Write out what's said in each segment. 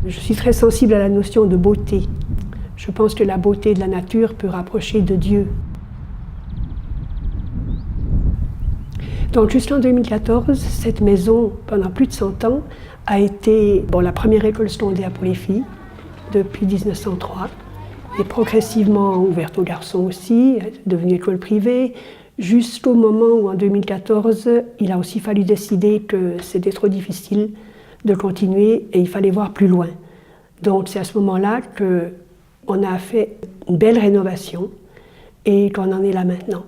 Je suis très sensible à la notion de beauté. Je pense que la beauté de la nature peut rapprocher de Dieu. Donc jusqu'en 2014, cette maison, pendant plus de 100 ans, a été la première école secondaire pour les filles, depuis 1903, et progressivement ouverte aux garçons aussi, devenue école privée, jusqu'au moment où en 2014, il a aussi fallu décider que c'était trop difficile de continuer et il fallait voir plus loin. Donc c'est à ce moment-là qu'on a fait une belle rénovation et qu'on en est là maintenant.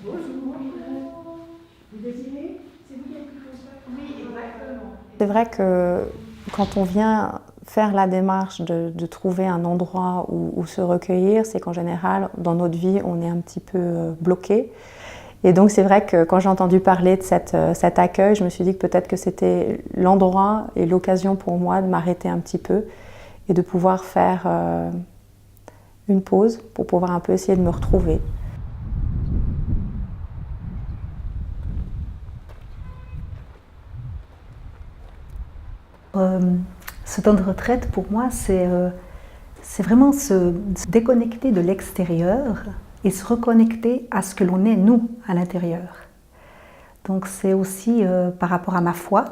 Bonjour, vous désirez? C'est vous qui avez quelque chose? Oui, exactement. C'est vrai que quand on vient faire la démarche de trouver un endroit où se recueillir, c'est qu'en général, dans notre vie, on est un petit peu bloqué. Et donc c'est vrai que quand j'ai entendu parler de cet accueil, je me suis dit que peut-être que c'était l'endroit et l'occasion pour moi de m'arrêter un petit peu et de pouvoir faire une pause pour pouvoir un peu essayer de me retrouver. Ce temps de retraite, pour moi, c'est vraiment se déconnecter de l'extérieur et se reconnecter à ce que l'on est, nous, à l'intérieur. Donc c'est aussi par rapport à ma foi,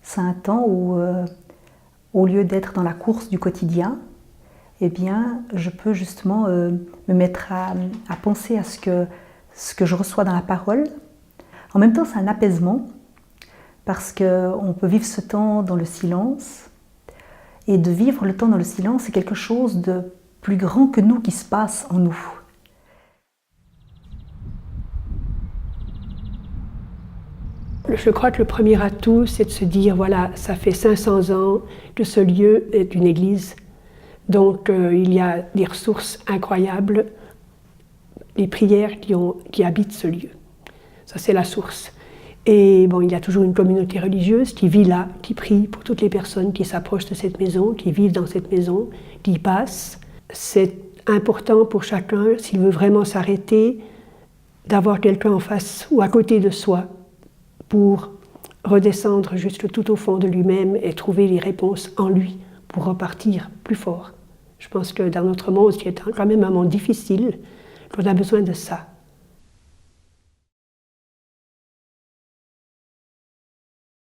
c'est un temps où, au lieu d'être dans la course du quotidien, eh bien, je peux justement me mettre à penser à ce que je reçois dans la parole. En même temps, c'est un apaisement, parce qu'on peut vivre ce temps dans le silence, et de vivre le temps dans le silence, c'est quelque chose de plus grand que nous qui se passe en nous. Je crois que le premier atout, c'est de se dire, voilà, ça fait 500 ans que ce lieu est une église. Donc il y a des ressources incroyables, les prières qui habitent ce lieu. Ça, c'est la source. Et il y a toujours une communauté religieuse qui vit là, qui prie pour toutes les personnes qui s'approchent de cette maison, qui vivent dans cette maison, qui y passent. C'est important pour chacun, s'il veut vraiment s'arrêter, d'avoir quelqu'un en face ou à côté de soi pour redescendre jusque tout au fond de lui-même et trouver les réponses en lui pour repartir plus fort. Je pense que dans notre monde, qui est quand même un monde difficile, qu'on a besoin de ça.